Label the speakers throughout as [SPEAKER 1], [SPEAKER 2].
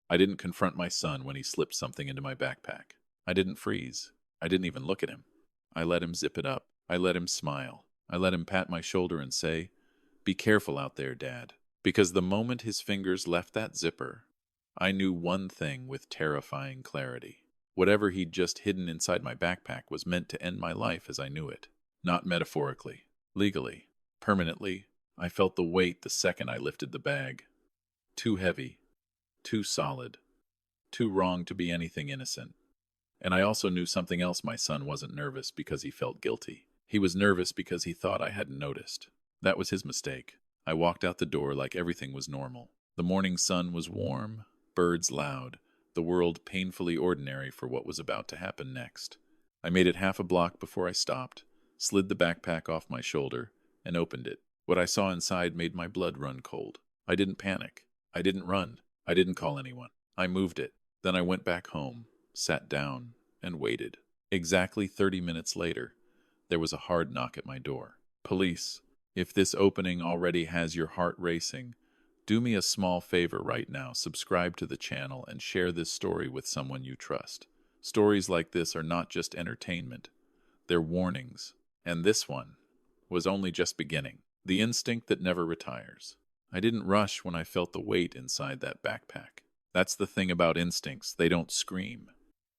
[SPEAKER 1] I didn't confront my son when he slipped something into my backpack. I didn't freeze. I didn't even look at him. I let him zip it up. I let him smile. I let him pat my shoulder and say, "Be careful out there, Dad." Because the moment his fingers left that zipper, I knew one thing with terrifying clarity. Whatever he'd just hidden inside my backpack was meant to end my life as I knew it. Not metaphorically, legally, permanently. I felt the weight the second I lifted the bag. Too heavy, too solid, too wrong to be anything innocent. And I also knew something else. My son wasn't nervous because he felt guilty. He was nervous because he thought I hadn't noticed. That was his mistake. I walked out the door like everything was normal. The morning sun was warm, birds loud, the world painfully ordinary for what was about to happen next. I made it half a block before I stopped, slid the backpack off my shoulder, and opened it. What I saw inside made my blood run cold. I didn't panic. I didn't run. I didn't call anyone. I moved it. Then I went back home, sat down, and waited. Exactly 30 minutes later, there was a hard knock at my door. "Police, if this opening already has your heart racing, do me a small favor right now. Subscribe to the channel and share this story with someone you trust. Stories like this are not just entertainment, they're warnings. And this one was only just beginning. The instinct that never retires." I didn't rush when I felt the weight inside that backpack. That's the thing about instincts. They don't scream.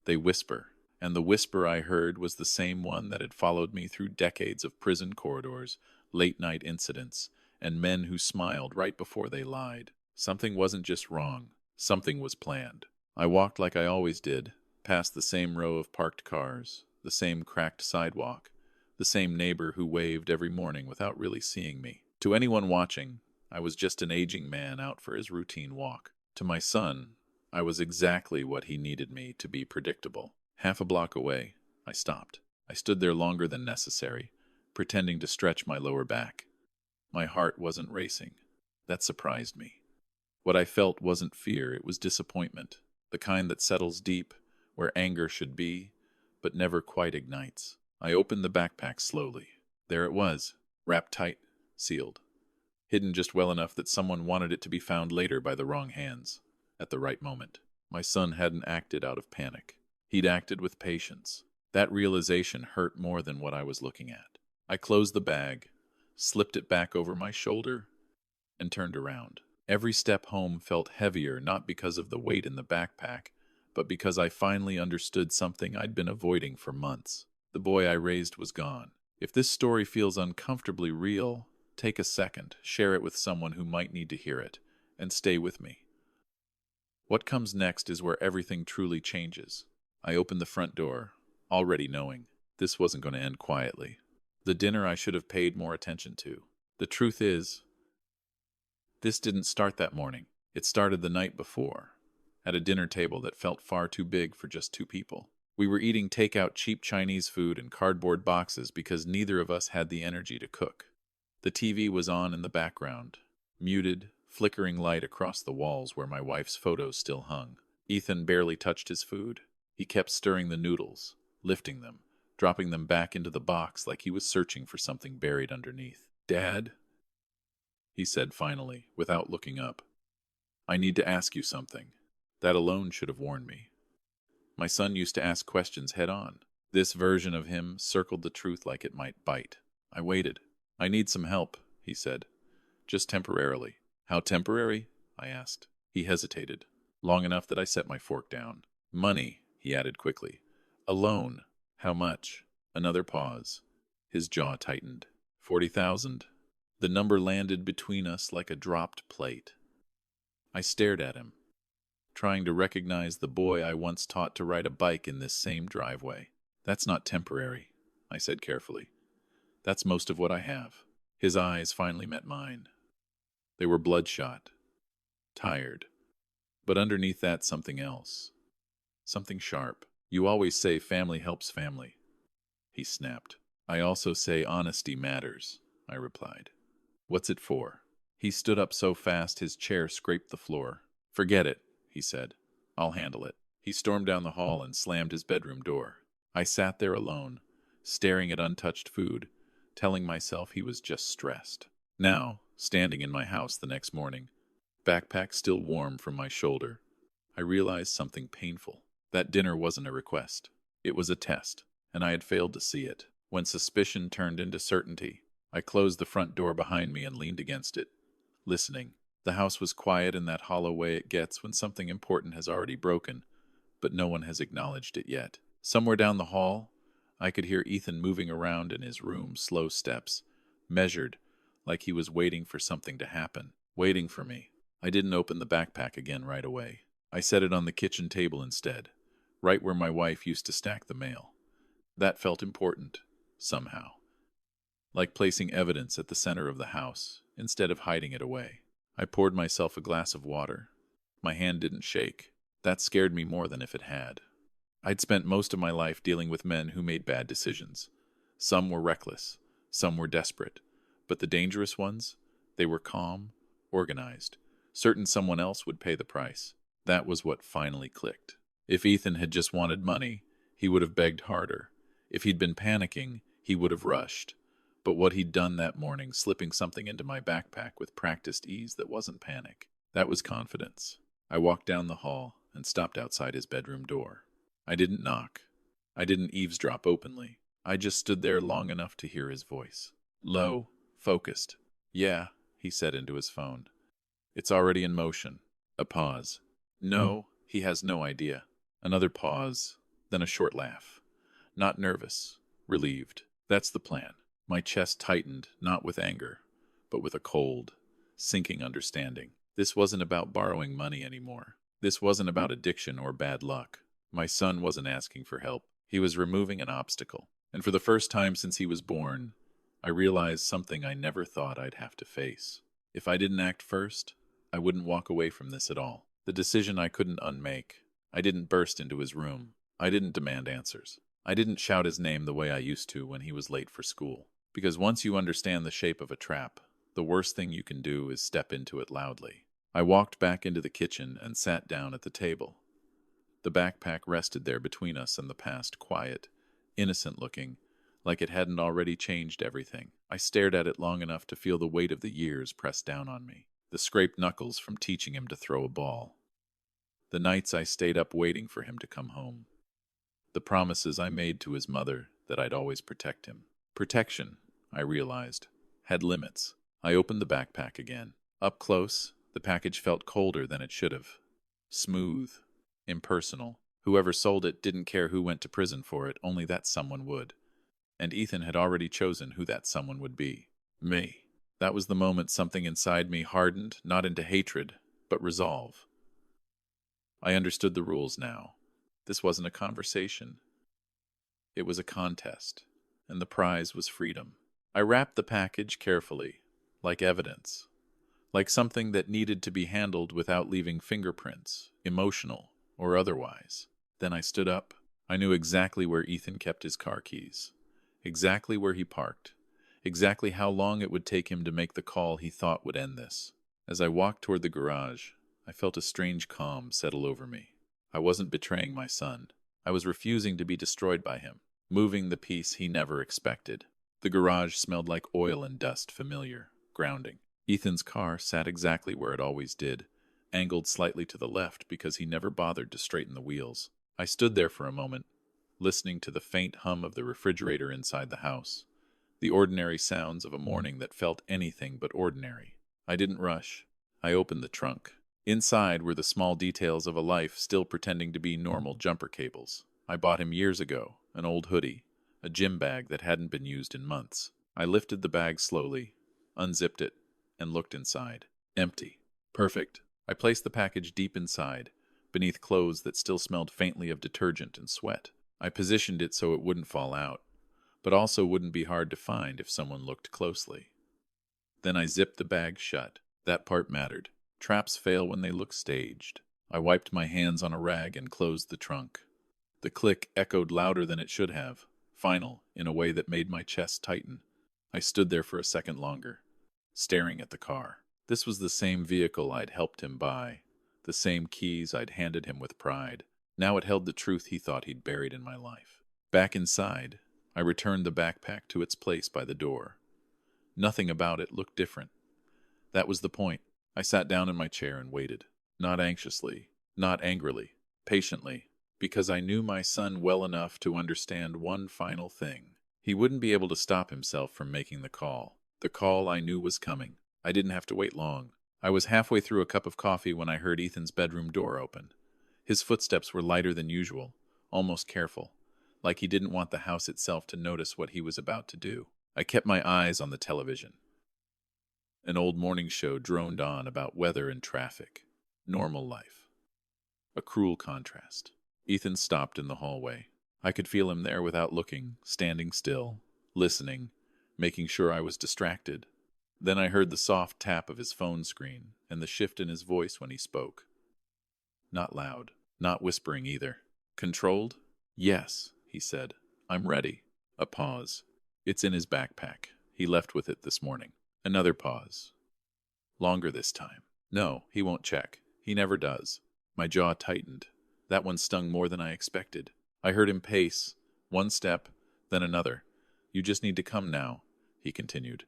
[SPEAKER 1] They whisper. And the whisper I heard was the same one that had followed me through decades of prison corridors, late-night incidents, and men who smiled right before they lied. Something wasn't just wrong. Something was planned. I walked like I always did, past the same row of parked cars, the same cracked sidewalk, the same neighbor who waved every morning without really seeing me. To anyone watching, I was just an aging man out for his routine walk. To my son, I was exactly what he needed me to be: predictable. Half a block away, I stopped. I stood there longer than necessary, pretending to stretch my lower back. My heart wasn't racing. That surprised me. What I felt wasn't fear, it was disappointment, the kind that settles deep, where anger should be, but never quite ignites. I opened the backpack slowly. There it was, wrapped tight, sealed, hidden just well enough that someone wanted it to be found later by the wrong hands, at the right moment. My son hadn't acted out of panic. He'd acted with patience. That realization hurt more than what I was looking at. I closed the bag, slipped it back over my shoulder, and turned around. Every step home felt heavier, not because of the weight in the backpack, but because I finally understood something I'd been avoiding for months. The boy I raised was gone. If this story feels uncomfortably real, take a second, share it with someone who might need to hear it, and stay with me. What comes next is where everything truly changes. I opened the front door, already knowing this wasn't going to end quietly. The dinner I should have paid more attention to. The truth is, this didn't start that morning. It started the night before, at a dinner table that felt far too big for just two people. We were eating takeout cheap Chinese food in cardboard boxes because neither of us had the energy to cook. The TV was on in the background, muted, flickering light across the walls where my wife's photos still hung. Ethan barely touched his food. He kept stirring the noodles, lifting them, dropping them back into the box like he was searching for something buried underneath. "Dad," he said finally, without looking up, "I need to ask you something." That alone should have warned me. My son used to ask questions head on. This version of him circled the truth like it might bite. I waited. "I need some help," he said. "Just temporarily." "How temporary?" I asked. He hesitated, long enough that I set my fork down. "Money," he added quickly. "A loan." "How much?" Another pause. His jaw tightened. 40,000. The number landed between us like a dropped plate. I stared at him, trying to recognize the boy I once taught to ride a bike in this same driveway. "That's not temporary," I said carefully. "That's most of what I have." His eyes finally met mine. They were bloodshot, tired, but underneath that something else. Something sharp. "You always say family helps family," he snapped. "I also say honesty matters," I replied. "What's it for?" He stood up so fast his chair scraped the floor. "Forget it," he said. "I'll handle it." He stormed down the hall and slammed his bedroom door. I sat there alone, staring at untouched food, telling myself he was just stressed. Now, standing in my house the next morning, backpack still warm from my shoulder, I realized something painful. That dinner wasn't a request. It was a test, and I had failed to see it. When suspicion turned into certainty, I closed the front door behind me and leaned against it, listening. The house was quiet in that hollow way it gets when something important has already broken, but no one has acknowledged it yet. Somewhere down the hall, I could hear Ethan moving around in his room, slow steps, measured, like he was waiting for something to happen, waiting for me. I didn't open the backpack again right away. I set it on the kitchen table instead, right where my wife used to stack the mail. That felt important, somehow, like placing evidence at the center of the house instead of hiding it away. I poured myself a glass of water. My hand didn't shake. That scared me more than if it had. I'd spent most of my life dealing with men who made bad decisions. Some were reckless, some were desperate, but the dangerous ones, they were calm, organized, certain someone else would pay the price. That was what finally clicked. If Ethan had just wanted money, he would have begged harder. If he'd been panicking, he would have rushed. But what he'd done that morning, slipping something into my backpack with practiced ease that wasn't panic, that was confidence. I walked down the hall and stopped outside his bedroom door. I didn't knock. I didn't eavesdrop openly. I just stood there long enough to hear his voice. Low, focused. "Yeah," he said into his phone. "It's already in motion." A pause. "No, he has no idea." Another pause, then a short laugh. Not nervous, relieved. "That's the plan." My chest tightened, not with anger, but with a cold, sinking understanding. This wasn't about borrowing money anymore. This wasn't about addiction or bad luck. My son wasn't asking for help. He was removing an obstacle. And for the first time since he was born, I realized something I never thought I'd have to face. If I didn't act first, I wouldn't walk away from this at all. The decision I couldn't unmake. I didn't burst into his room. I didn't demand answers. I didn't shout his name the way I used to when he was late for school. Because once you understand the shape of a trap, the worst thing you can do is step into it loudly. I walked back into the kitchen and sat down at the table. The backpack rested there between us and the past, quiet, innocent-looking, like it hadn't already changed everything. I stared at it long enough to feel the weight of the years press down on me, the scraped knuckles from teaching him to throw a ball, the nights I stayed up waiting for him to come home, the promises I made to his mother that I'd always protect him. Protection, I realized, had limits. I opened the backpack again. Up close, the package felt colder than it should have. Smooth, impersonal. Whoever sold it didn't care who went to prison for it, only that someone would. And Ethan had already chosen who that someone would be. Me. That was the moment something inside me hardened, not into hatred, but resolve. I understood the rules now. This wasn't a conversation. It was a contest, and the prize was freedom. I wrapped the package carefully, like evidence, like something that needed to be handled without leaving fingerprints, emotional or otherwise. Then I stood up. I knew exactly where Ethan kept his car keys, exactly where he parked, exactly how long it would take him to make the call he thought would end this. As I walked toward the garage, I felt a strange calm settle over me. I wasn't betraying my son. I was refusing to be destroyed by him, moving the piece he never expected. The garage smelled like oil and dust, familiar, grounding. Ethan's car sat exactly where it always did, angled slightly to the left because he never bothered to straighten the wheels. I stood there for a moment, listening to the faint hum of the refrigerator inside the house, the ordinary sounds of a morning that felt anything but ordinary. I didn't rush. I opened the trunk. Inside were the small details of a life still pretending to be normal jumper cables. I bought him years ago, an old hoodie, a gym bag that hadn't been used in months. I lifted the bag slowly, unzipped it, and looked inside. Empty. Perfect. I placed the package deep inside, beneath clothes that still smelled faintly of detergent and sweat. I positioned it so it wouldn't fall out, but also wouldn't be hard to find if someone looked closely. Then I zipped the bag shut. That part mattered. Traps fail when they look staged. I wiped my hands on a rag and closed the trunk. The click echoed louder than it should have, final, in a way that made my chest tighten. I stood there for a second longer, staring at the car. This was the same vehicle I'd helped him buy, the same keys I'd handed him with pride. Now it held the truth he thought he'd buried in my life. Back inside, I returned the backpack to its place by the door. Nothing about it looked different. That was the point. I sat down in my chair and waited. Not anxiously, Not angrily, patiently, because I knew my son well enough to understand one final thing. He wouldn't be able to stop himself from making the call. The call I knew was coming. I didn't have to wait long. I was halfway through a cup of coffee when I heard Ethan's bedroom door open. His footsteps were lighter than usual, almost careful, like he didn't want the house itself to notice what he was about to do. I kept my eyes on the television. An old morning show droned on about weather and traffic. Normal life. A cruel contrast. Ethan stopped in the hallway. I could feel him there without looking, standing still, listening, making sure I was distracted. Then I heard the soft tap of his phone screen and the shift in his voice when he spoke. Not loud, not whispering either. Controlled? Yes, he said. I'm ready. A pause. It's in his backpack. He left with it this morning. Another pause. Longer this time. No, he won't check. He never does. My jaw tightened. That one stung more than I expected. I heard him pace, one step, then another. You just need to come now, he continued.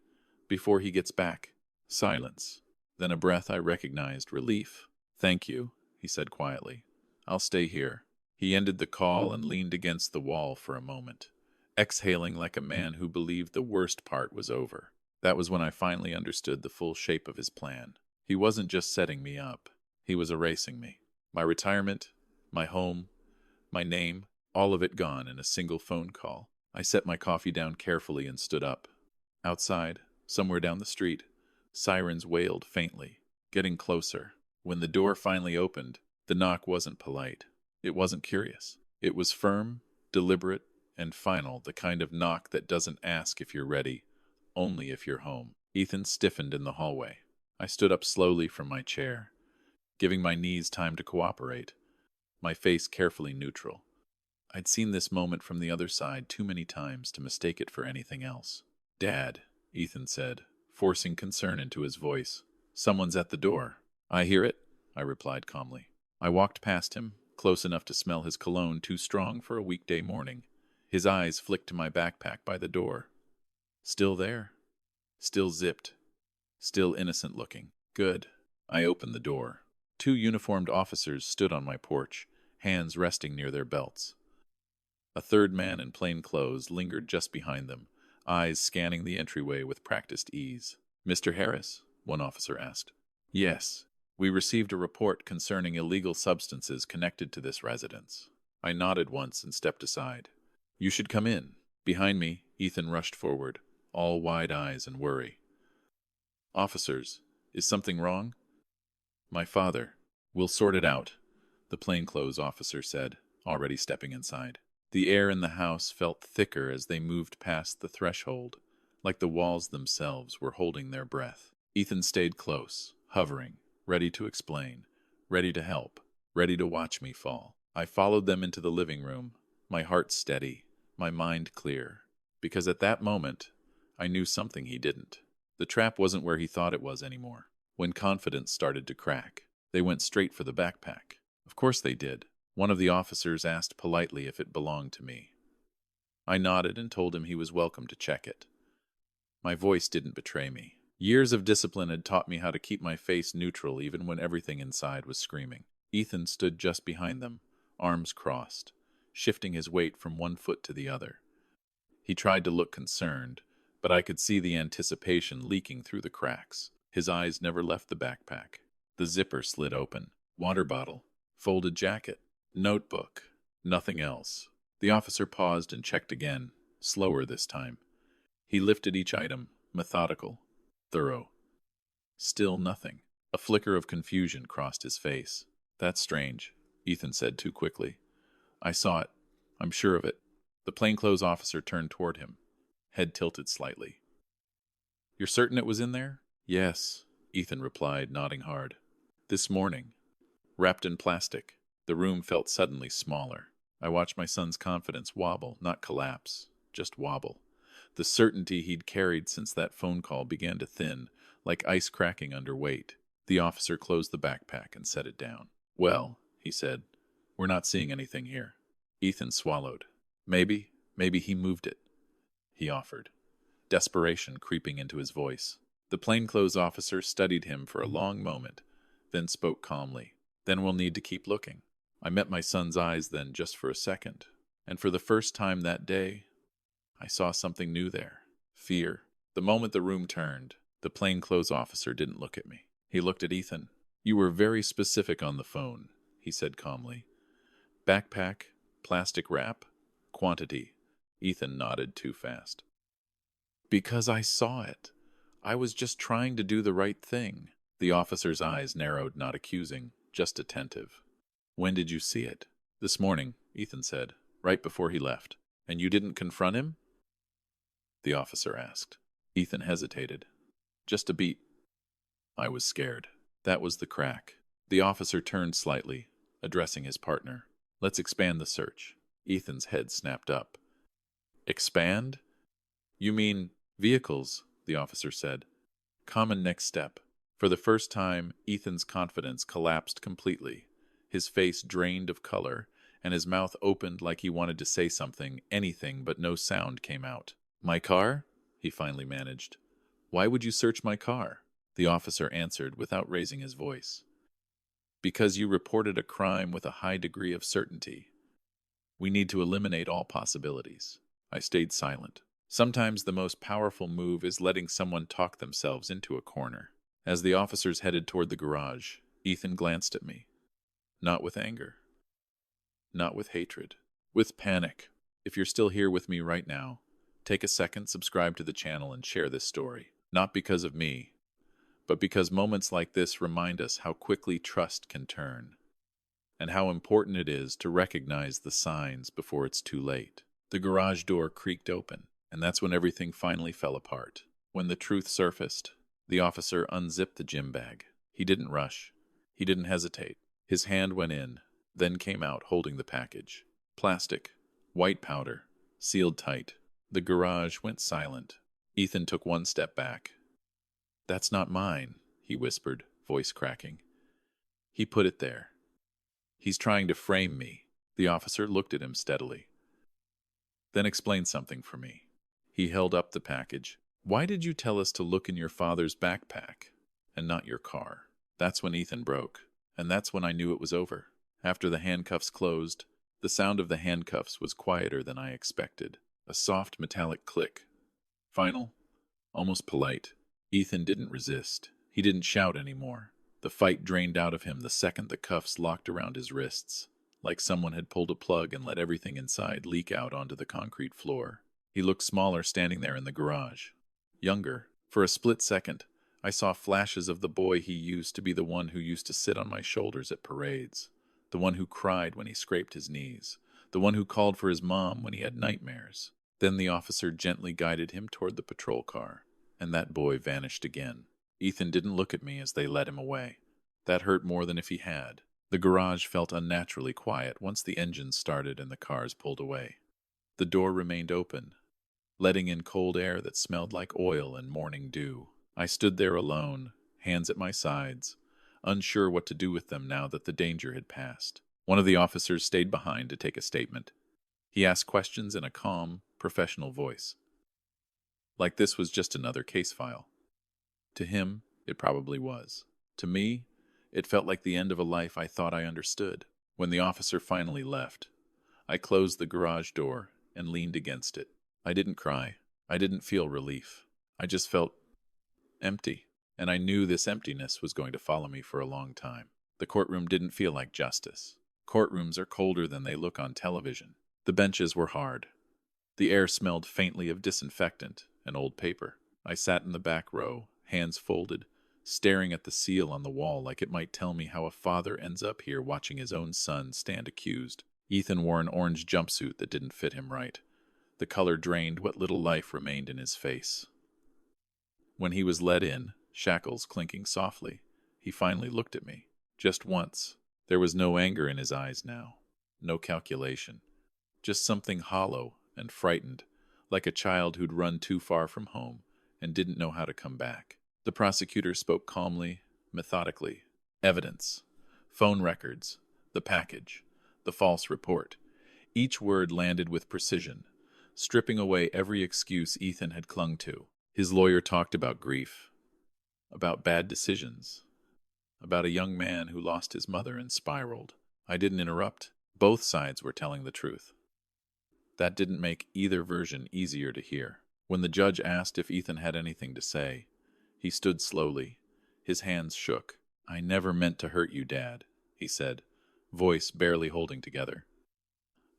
[SPEAKER 1] Before he gets back. Silence. Then a breath I recognized, relief. Thank you, he said quietly. I'll stay here. He ended the call and leaned against the wall for a moment, exhaling like a man who believed the worst part was over. That was when I finally understood the full shape of his plan. He wasn't just setting me up. He was erasing me. My retirement, my home, my name, all of it gone in a single phone call. I set my coffee down carefully and stood up. Outside, somewhere down the street, sirens wailed faintly, getting closer. When the door finally opened, the knock wasn't polite. It wasn't curious. It was firm, deliberate, and final, the kind of knock that doesn't ask if you're ready, only if you're home. Ethan stiffened in the hallway. I stood up slowly from my chair, giving my knees time to cooperate, my face carefully neutral. I'd seen this moment from the other side too many times to mistake it for anything else. Dad, Ethan said, forcing concern into his voice. Someone's at the door. I hear it, I replied calmly. I walked past him, close enough to smell his cologne too strong for a weekday morning. His eyes flicked to my backpack by the door. Still there. Still zipped. Still innocent looking. Good. I opened the door. 2 uniformed officers stood on my porch, hands resting near their belts. A third man in plain clothes lingered just behind them, eyes scanning the entryway with practiced ease. Mr. Harris? One officer asked. Yes. We received a report concerning illegal substances connected to this residence. I nodded once and stepped aside. You should come in. Behind me, Ethan rushed forward, all wide eyes and worry. Officers, is something wrong? My father. We'll sort it out, the plainclothes officer said, already stepping inside. The air in the house felt thicker as they moved past the threshold, like the walls themselves were holding their breath. Ethan stayed close, hovering, ready to explain, ready to help, ready to watch me fall. I followed them into the living room, my heart steady, my mind clear, because at that moment, I knew something he didn't. The trap wasn't where he thought it was anymore. When confidence started to crack, they went straight for the backpack. Of course they did. One of the officers asked politely if it belonged to me. I nodded and told him he was welcome to check it. My voice didn't betray me. Years of discipline had taught me how to keep my face neutral even when everything inside was screaming. Ethan stood just behind them, arms crossed, shifting his weight from one foot to the other. He tried to look concerned, but I could see the anticipation leaking through the cracks. His eyes never left the backpack. The zipper slid open. Water bottle. Folded jacket. Notebook. Nothing else. The officer paused and checked again, slower this time. He lifted each item, methodical, thorough. Still nothing. A flicker of confusion crossed his face. That's strange, Ethan said too quickly. I saw it. I'm sure of it. The plainclothes officer turned toward him, head tilted slightly. You're certain it was in there? Yes, Ethan replied, nodding hard. This morning. Wrapped in plastic. The room felt suddenly smaller. I watched my son's confidence wobble, not collapse, just wobble. The certainty he'd carried since that phone call began to thin, like ice cracking under weight. The officer closed the backpack and set it down. Well, he said, we're not seeing anything here. Ethan swallowed. Maybe he moved it, he offered, desperation creeping into his voice. The plainclothes officer studied him for a long moment, then spoke calmly. Then we'll need to keep looking. I met my son's eyes then just for a second, and for the first time that day, I saw something new there. Fear. The moment the room turned, the plainclothes officer didn't look at me. He looked at Ethan. "You were very specific on the phone," he said calmly. "Backpack, plastic wrap, quantity." Ethan nodded too fast. "Because I saw it. I was just trying to do the right thing." The officer's eyes narrowed, not accusing, just attentive. "When did you see it?" "This morning," Ethan said, "right before he left." "And you didn't confront him?" the officer asked. Ethan hesitated. "Just a beat." I was scared. That was the crack. The officer turned slightly, addressing his partner. "Let's expand the search." Ethan's head snapped up. "Expand? You mean vehicles?" the officer said. "Common next step." For the first time, Ethan's confidence collapsed completely. His face drained of color, and his mouth opened like he wanted to say something, anything, but no sound came out. "My car?" he finally managed. "Why would you search my car?" the officer answered without raising his voice. "Because you reported a crime with a high degree of certainty. We need to eliminate all possibilities." I stayed silent. Sometimes the most powerful move is letting someone talk themselves into a corner. As the officers headed toward the garage, Ethan glanced at me. Not with anger. Not with hatred. With panic. If you're still here with me right now, take a second, subscribe to the channel, and share this story. Not because of me, but because moments like this remind us how quickly trust can turn, and how important it is to recognize the signs before it's too late. The garage door creaked open, and that's when everything finally fell apart. When the truth surfaced, the officer unzipped the gym bag. He didn't rush. He didn't hesitate. His hand went in, then came out holding the package. Plastic, white powder, sealed tight. The garage went silent. Ethan took one step back. "That's not mine," he whispered, voice cracking. "He put it there. He's trying to frame me." The officer looked at him steadily. "Then explain something for me." He held up the package. "Why did you tell us to look in your father's backpack and not your car?" That's when Ethan broke, and that's when I knew it was over. After the handcuffs closed, the sound of the handcuffs was quieter than I expected. A soft metallic click. Final, almost polite. Ethan didn't resist. He didn't shout anymore. The fight drained out of him the second the cuffs locked around his wrists, like someone had pulled a plug and let everything inside leak out onto the concrete floor. He looked smaller standing there in the garage. Younger. For a split second, I saw flashes of the boy he used to be, the one who used to sit on my shoulders at parades, the one who cried when he scraped his knees, the one who called for his mom when he had nightmares. Then the officer gently guided him toward the patrol car, and that boy vanished again. Ethan didn't look at me as they led him away. That hurt more than if he had. The garage felt unnaturally quiet once the engines started and the cars pulled away. The door remained open, letting in cold air that smelled like oil and morning dew. I stood there alone, hands at my sides, unsure what to do with them now that the danger had passed. One of the officers stayed behind to take a statement. He asked questions in a calm, professional voice, like this was just another case file. To him, it probably was. To me, it felt like the end of a life I thought I understood. When the officer finally left, I closed the garage door and leaned against it. I didn't cry. I didn't feel relief. I just felt empty, and I knew this emptiness was going to follow me for a long time. The courtroom didn't feel like justice. Courtrooms are colder than they look on television. The benches were hard. The air smelled faintly of disinfectant and old paper. I sat in the back row, hands folded, staring at the seal on the wall like it might tell me how a father ends up here watching his own son stand accused. Ethan wore an orange jumpsuit that didn't fit him right. The color drained what little life remained in his face. When he was led in, shackles clinking softly, he finally looked at me. Just once. There was no anger in his eyes now. No calculation. Just something hollow and frightened, like a child who'd run too far from home and didn't know how to come back. The prosecutor spoke calmly, methodically. Evidence. Phone records. The package. The false report. Each word landed with precision, stripping away every excuse Ethan had clung to. His lawyer talked about grief, about bad decisions, about a young man who lost his mother and spiraled. I didn't interrupt. Both sides were telling the truth. That didn't make either version easier to hear. When the judge asked if Ethan had anything to say, he stood slowly. His hands shook. "I never meant to hurt you, Dad," he said, voice barely holding together.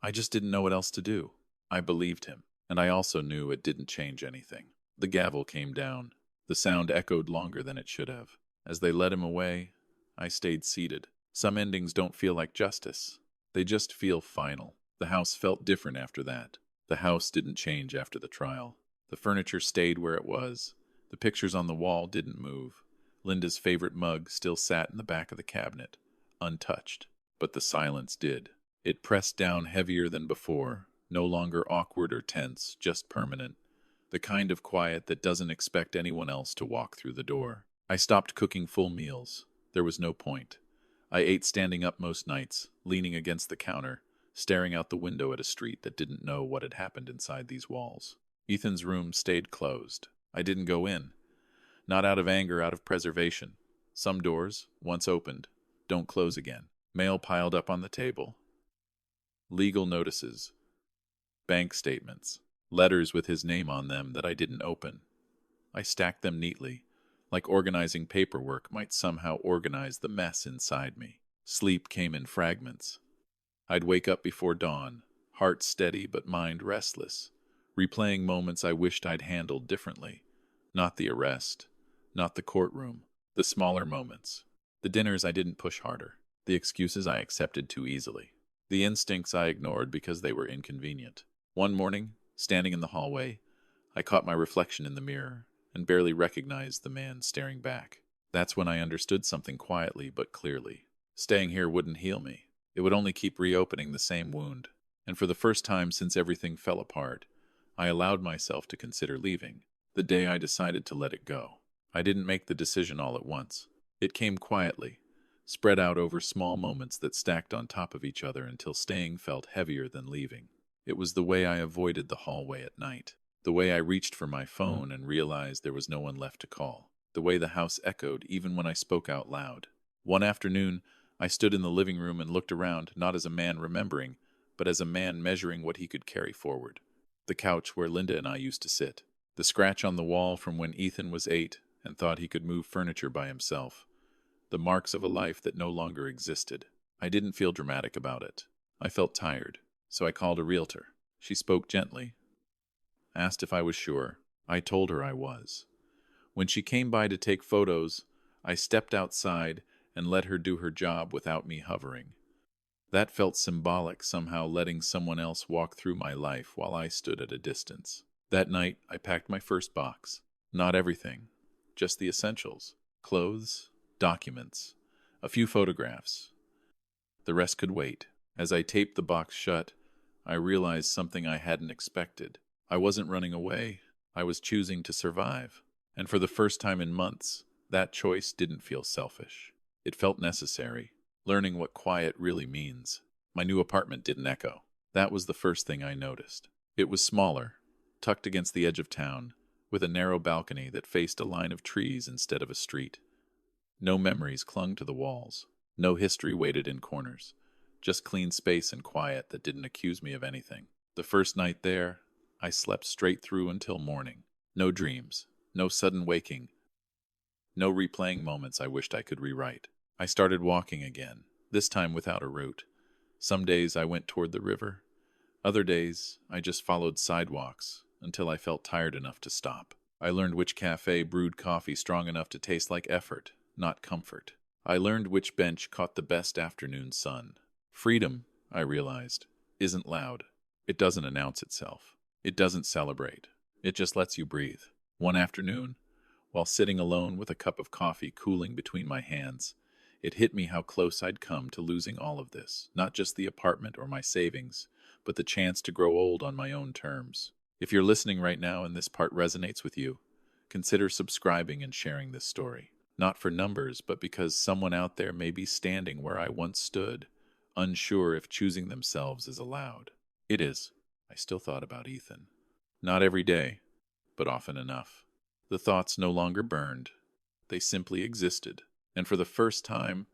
[SPEAKER 1] I just didn't know what else to do. I believed him, and I also knew it didn't change anything. The gavel came down. The sound echoed longer than it should have. As they led him away, I stayed seated. Some endings don't feel like justice. They just feel final. The house felt different after that. The house didn't change after the trial. The furniture stayed where it was. The pictures on the wall didn't move. Linda's favorite mug still sat in the back of the cabinet, untouched. But the silence did. It pressed down heavier than before, no longer awkward or tense, just permanent. The kind of quiet that doesn't expect anyone else to walk through the door. I stopped cooking full meals. There was no point. I ate standing up most nights, leaning against the counter, staring out the window at a street that didn't know what had happened inside these walls. Ethan's room stayed closed. I didn't go in. Not out of anger, out of preservation. Some doors, once opened, don't close again. Mail piled up on the table. Legal notices. Bank statements. Letters with his name on them that I didn't open. I stacked them neatly, like organizing paperwork might somehow organize the mess inside me. Sleep came in fragments. I'd wake up before dawn, heart steady but mind restless, replaying moments I wished I'd handled differently. Not the arrest, not the courtroom, the smaller moments. The dinners I didn't push harder, the excuses I accepted too easily, the instincts I ignored because they were inconvenient. One morning, standing in the hallway, I caught my reflection in the mirror and barely recognized the man staring back. That's when I understood something quietly but clearly. Staying here wouldn't heal me. It would only keep reopening the same wound. And for the first time since everything fell apart, I allowed myself to consider leaving. The day I decided to let it go. I didn't make the decision all at once. It came quietly, spread out over small moments that stacked on top of each other until staying felt heavier than leaving. It was the way I avoided the hallway at night. The way I reached for my phone and realized there was no one left to call. The way the house echoed even when I spoke out loud. One afternoon, I stood in the living room and looked around, not as a man remembering, but as a man measuring what he could carry forward. The couch where Linda and I used to sit. The scratch on the wall from when Ethan was 8 and thought he could move furniture by himself. The marks of a life that no longer existed. I didn't feel dramatic about it. I felt tired, so I called a realtor. She spoke gently, asked if I was sure. I told her I was. When she came by to take photos, I stepped outside and let her do her job without me hovering. That felt symbolic, somehow letting someone else walk through my life while I stood at a distance. That night, I packed my first box. Not everything, just the essentials. Clothes, documents, a few photographs. The rest could wait. As I taped the box shut, I realized something I hadn't expected. I wasn't running away. I was choosing to survive. And for the first time in months, that choice didn't feel selfish. It felt necessary, learning what quiet really means. My new apartment didn't echo. That was the first thing I noticed. It was smaller, tucked against the edge of town, with a narrow balcony that faced a line of trees instead of a street. No memories clung to the walls. No history waited in corners. Just clean space and quiet that didn't accuse me of anything. The first night there, I slept straight through until morning. No dreams, no sudden waking, no replaying moments I wished I could rewrite. I started walking again, this time without a route. Some days I went toward the river. Other days, I just followed sidewalks until I felt tired enough to stop. I learned which cafe brewed coffee strong enough to taste like effort, not comfort. I learned which bench caught the best afternoon sun. Freedom, I realized, isn't loud. It doesn't announce itself. It doesn't celebrate. It just lets you breathe. One afternoon, while sitting alone with a cup of coffee cooling between my hands, it hit me how close I'd come to losing all of this. Not just the apartment or my savings, but the chance to grow old on my own terms. If you're listening right now and this part resonates with you, consider subscribing and sharing this story. Not for numbers, but because someone out there may be standing where I once stood, unsure if choosing themselves is allowed. It is. I still thought about Ethan. Not every day, but often enough. The thoughts no longer burned. They simply existed. And for the first time,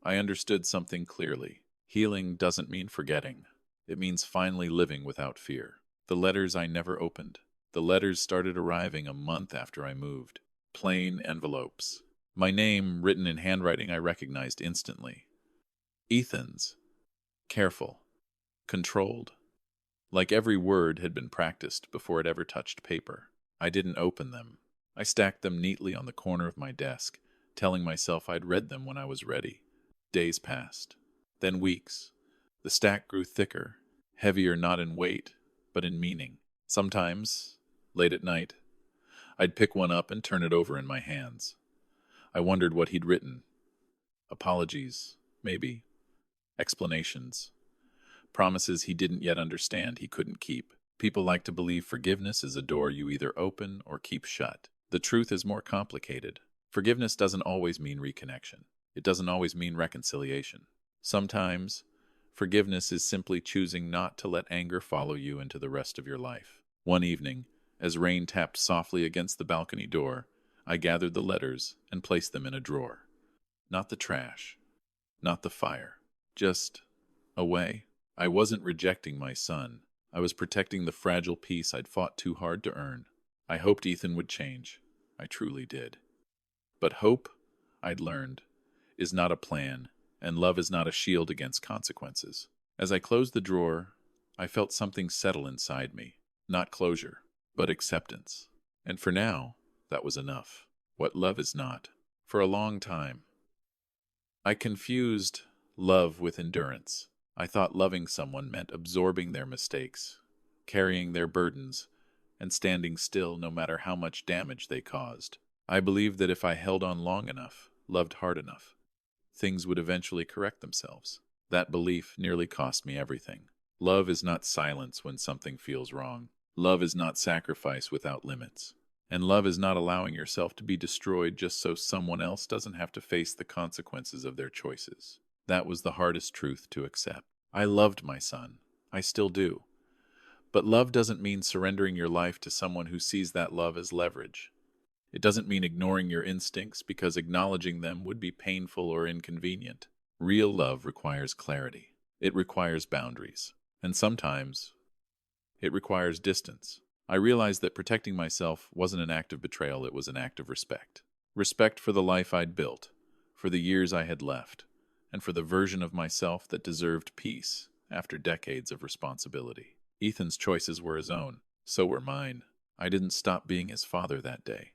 [SPEAKER 1] I understood something clearly. Healing doesn't mean forgetting. It means finally living without fear. The letters I never opened. The letters started arriving a month after I moved. Plain envelopes. My name written in handwriting I recognized instantly. Ethan's. Careful. Controlled. Like every word had been practiced before it ever touched paper. I didn't open them. I stacked them neatly on the corner of my desk, telling myself I'd read them when I was ready. Days passed. Then weeks. The stack grew thicker, heavier not in weight, but in meaning. Sometimes, late at night, I'd pick one up and turn it over in my hands. I wondered what he'd written. Apologies, maybe. Explanations. Promises he didn't yet understand he couldn't keep. People like to believe forgiveness is a door you either open or keep shut. The truth is more complicated. Forgiveness doesn't always mean reconnection. It doesn't always mean reconciliation. Sometimes, forgiveness is simply choosing not to let anger follow you into the rest of your life. One evening, as rain tapped softly against the balcony door, I gathered the letters and placed them in a drawer. Not the trash, not the fire, just away. I wasn't rejecting my son. I was protecting the fragile peace I'd fought too hard to earn. I hoped Ethan would change. I truly did. But hope, I'd learned, is not a plan, and love is not a shield against consequences. As I closed the drawer, I felt something settle inside me. Not closure, but acceptance. And for now, that was enough. What love is not. For a long time, I confused love with endurance. I thought loving someone meant absorbing their mistakes, carrying their burdens, and standing still no matter how much damage they caused. I believed that if I held on long enough, loved hard enough, things would eventually correct themselves. That belief nearly cost me everything. Love is not silence when something feels wrong. Love is not sacrifice without limits. And love is not allowing yourself to be destroyed just so someone else doesn't have to face the consequences of their choices. That was the hardest truth to accept. I loved my son. I still do. But love doesn't mean surrendering your life to someone who sees that love as leverage. It doesn't mean ignoring your instincts because acknowledging them would be painful or inconvenient. Real love requires clarity. It requires boundaries. And sometimes, it requires distance. I realized that protecting myself wasn't an act of betrayal, it was an act of respect. Respect for the life I'd built, for the years I had left, and for the version of myself that deserved peace after decades of responsibility. Ethan's choices were his own. So were mine. I didn't stop being his father that day.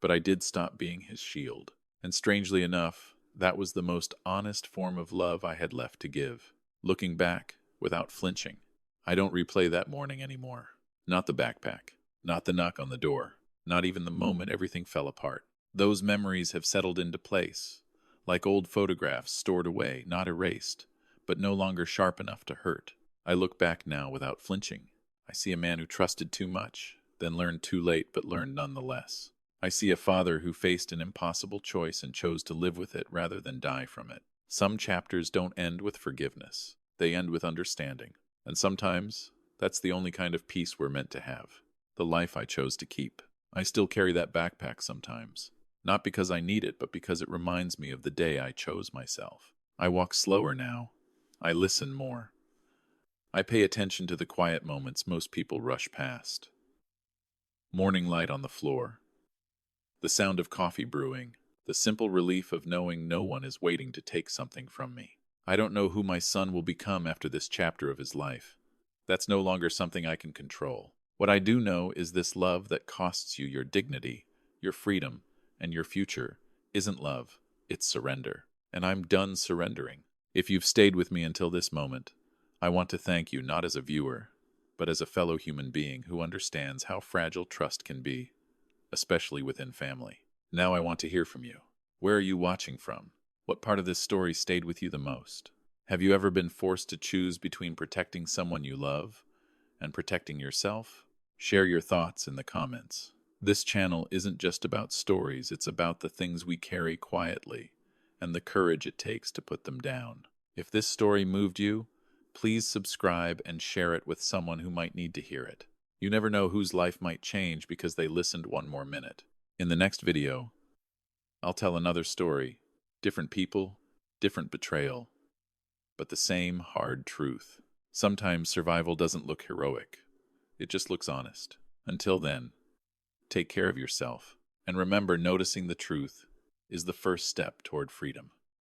[SPEAKER 1] But I did stop being his shield. And strangely enough, that was the most honest form of love I had left to give. Looking back, without flinching, I don't replay that morning anymore. Not the backpack. Not the knock on the door. Not even the moment everything fell apart. Those memories have settled into place, like old photographs stored away, not erased, but no longer sharp enough to hurt. I look back now without flinching. I see a man who trusted too much, then learned too late but learned nonetheless. I see a father who faced an impossible choice and chose to live with it rather than die from it. Some chapters don't end with forgiveness. They end with understanding. And sometimes, that's the only kind of peace we're meant to have. The life I chose to keep. I still carry that backpack sometimes. Not because I need it, but because it reminds me of the day I chose myself. I walk slower now. I listen more. I pay attention to the quiet moments most people rush past. Morning light on the floor. The sound of coffee brewing. The simple relief of knowing no one is waiting to take something from me. I don't know who my son will become after this chapter of his life. That's no longer something I can control. What I do know is this love that costs you your dignity, your freedom, and your future isn't love, it's surrender. And I'm done surrendering. If you've stayed with me until this moment, I want to thank you not as a viewer, but as a fellow human being who understands how fragile trust can be, especially within family. Now I want to hear from you. Where are you watching from? What part of this story stayed with you the most? Have you ever been forced to choose between protecting someone you love and protecting yourself? Share your thoughts in the comments. This channel isn't just about stories, it's about the things we carry quietly and the courage it takes to put them down. If this story moved you, please subscribe and share it with someone who might need to hear it. You never know whose life might change because they listened one more minute. In the next video, I'll tell another story Different people, different betrayal, but the same hard truth. Sometimes survival doesn't look heroic. It just looks honest. Until then, take care of yourself. And remember, noticing the truth is the first step toward freedom.